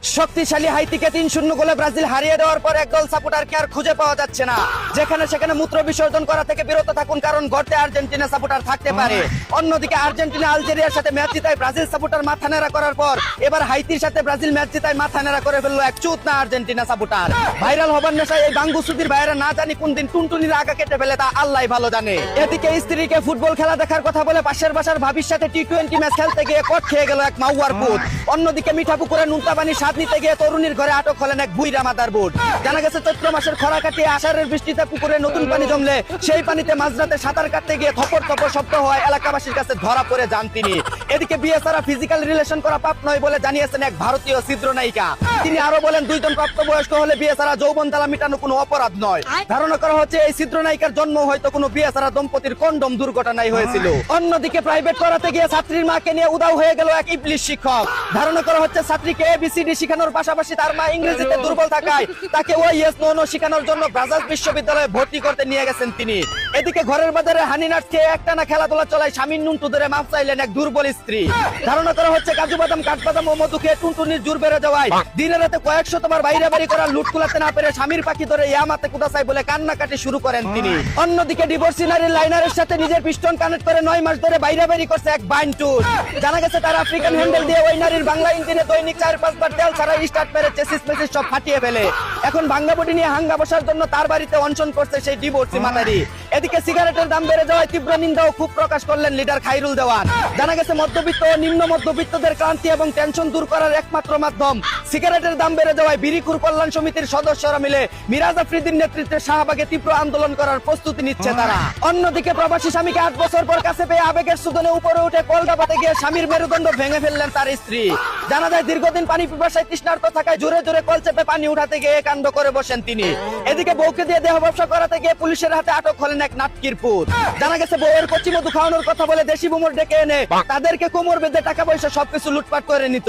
শক্তিশালী হাইতিকে ৩-০ গোলে ব্রাজিল হারিয়ে দেওয়ার পর একদল সাপোর্টারকে আর খুঁজে পাওয়া যাচ্ছে না। যেখানে সেখানে মূত্র বিসর্জন করা থেকে বিরত থাকুন, কারণ গর্তে আর্জেন্টিনা সাপোর্টার থাকতে পারে। অন্যদিকে আর্জেন্টিনা আলজেরিয়ার সাথে ম্যাচ জিতায় ব্রাজিল সাপোর্টার মাথা নেড়া করার পর এবার হাইতির সাথে ব্রাজিল ম্যাচ জিতায় মাথা নেড়া করে ফেললো এক চুতনা আর্জেন্টিনা সাপোর্টার। ভাইরাল হবার নেশায় এই বাঙ্গু সুতির ভাইয়েরা না জানি কোন দিন টুনটুনির আগা কেটে ফেলে তা আল্লাহ ভালো জানে। এদিকে স্ত্রীকে ফুটবল খেলা দেখার কথা বলে পাশের বাসার ভাবির সাথে টি-20 ম্যাচ খেলতে গিয়ে কট খেয়ে গেল এক মাউয়ার পুত। অন্যদিকে মিঠাপুকুরে নুনতা পানি স্বাদ নিতে গিয়ে তরুণীর ঘরে আটক হলেন এক বুইরা মাদার বোর্ড। জানা গেছে চৈত্র মাসের খরা কাটিয়ে আষাঢ়ের বৃষ্টিতে পুকুরে নতুন পানি জমলে সেই পানিতে মাঝরাতে সাঁতার কাটতে গিয়ে থপর থপর শব্দ হয় এলাকাবাসীর কাছে ধরা পড়ে যান তিনি। এদিকে বিয়ে ছাড়া ফিজিক্যাল রিলেশন করা পাপ নয় বলে জানিয়েছেন এক ভারতীয় চিত্রনায়িকা। তিনি আরো বলেন, দুইজন প্রাপ্তবয়স্ক হলে বিয়ে ছাড়া যৌবন জ্বালা মেটানো কোনো অপরাধ নয়। ধারণা করা হচ্ছে এই চিত্রনায়িকার জন্ম হয়তো কোনো বিয়ে ছাড়া দম্পতির কন্ডম দুর্ঘটনায় হয়েছিল। অন্যদিকে প্রাইভেট পড়াতে গিয়ে ছাত্রীর মাকে নিয়ে উদাও হয়ে গেল এক ইবলিশ শিক্ষক। ধারণা করা হচ্ছে ছাত্রীকে এবিসিডি শেখানোর পাশাপাশি তার মা ইংরেজিতে দুর্বল থাকায় তাকে ওই ইয়েস নো নো শেখানোর জন্য ব্রাজার্স বিশ্ববিদ্যালয়ে ভর্তি করতে নিয়ে গেছেন তিনি। এদিকে ঘরের বাজারে হানি নাটস খেয়ে একটানা খেলাধুলা চলায় স্বামীর নুনটু ধরে মাপ চাইলেন এক দুর্বল স্ত্রী। ধারণা করা হচ্ছে কাজু বাদাম কাঠবাদাম ও মধু খেয়ে টুনটুনির জোর বেড়ে যাওয়ায় দিনে রাতে কয়েক শতবার বাইরে বাড়ি করা লুট কুলাতে না পেরে স্বামীর পাখি ধরে ইয়ামাতে কুদাসাই বলে কান্নাকাটি শুরু করেন তিনি। অন্যদিকে ডিভোর্সি নারীর লাইনারের সাথে নিজের পিস্টন কানেক্ট করে 9 মাস ধরে বাইরে বাড়ি করছে এক বাইনটুর। জানা গেছে তার আফ্রিকান হ্যান্ডেল দিয়ে ওই নারীর বাংলা ইঞ্জিনে দৈনিক 4-5 বার তেল ছাড়া স্টার্ট মেরে চেসিস মেসিস সব ফাটিয়ে ফেলে। এখন ভাঙ্গা বডি নিয়ে হাঙ্গা বসার জন্য তার বাড়িতে অনশন করছে সেই ডিভোর্সি মাতারি। এদিকে সিগারেটের দাম বেড়ে যাওয়ায় তীব্র নিন্দা ও ক্ষোভ প্রকাশ করলেন লিডার খাইরুল দেওয়ান। জানা গেছে মধ্যবিত্ত ও নিম্ন মধ্যবিত্তদের ক্লান্তি এবং টেনশন দূর করার একমাত্র মাধ্যম সিগারেটের দাম বেড়ে যাওয়ায় বিড়িখুর কল্যাণ সমিতির সদস্যরা মিলে মিরাজ আফ্রিদির নেতৃত্বে শাহবাগে তীব্র আন্দোলন করার প্রস্তুতি নিচ্ছে তারা। অন্যদিকে প্রবাসী স্বামীকে 8 বছর পর কাছে পেয়ে আবেগের সুদনে উপরে উঠে কলডাবাতে গিয়ে স্বামীর মেরুদণ্ড ভেঙে ফেললেন তার স্ত্রী। জানা যায় দীর্ঘদিন পানি পিপাসায় তৃষ্ণার্ত থাকায় জোরে জোরে কল চেপে পানি উঠাতে গিয়ে কাণ্ড করে বসেন তিনি। এদিকে বউকে দিয়ে দেহ ব্যবসা করাতে গিয়ে পুলিশের হাতে আটক হলেন এক নাটকির পুত। জানা গেছে বউয়ের কচি মধু খাওয়ানোর কথা বলে দেশি বুমর ডেকে এনে তাদেরকে কোমর বেঁধে টাকা পয়সা সবকিছু লুটপাট করে নিত।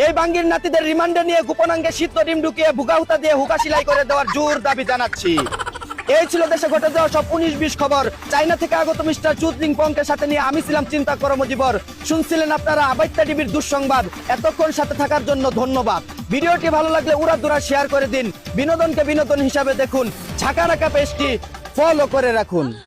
এই বাঙ্গির নাতিদের রিমান্ডে নিয়ে গোপনাঙ্গে সিদ্ধ ডিম ঢুকিয়ে ভুগাহুতা দিয়ে হুকা সিলাই করে দেওয়ার জোর দাবি জানাচ্ছি। এই ছিল দেশে ঘটে যাওয়া সব 19-20 খবর। চাইনা থেকে আগত মিস্টার চুতলিং পংকের সাথে নিয়ে আমি ছিলাম চিন্তা কর্মজীবর। শুনছিলেন আপনারা আবাইত্যা টিভির দুঃসংবাদ। এতক্ষণ সাথে থাকার জন্য ধন্যবাদ। ভিডিওটি ভালো লাগলে উড়াধুরা শেয়ার করে দিন। বিনোদনকে বিনোদন হিসাবে দেখুন। ঝাঁকা রাখা পেজটি ফলো করে রাখুন।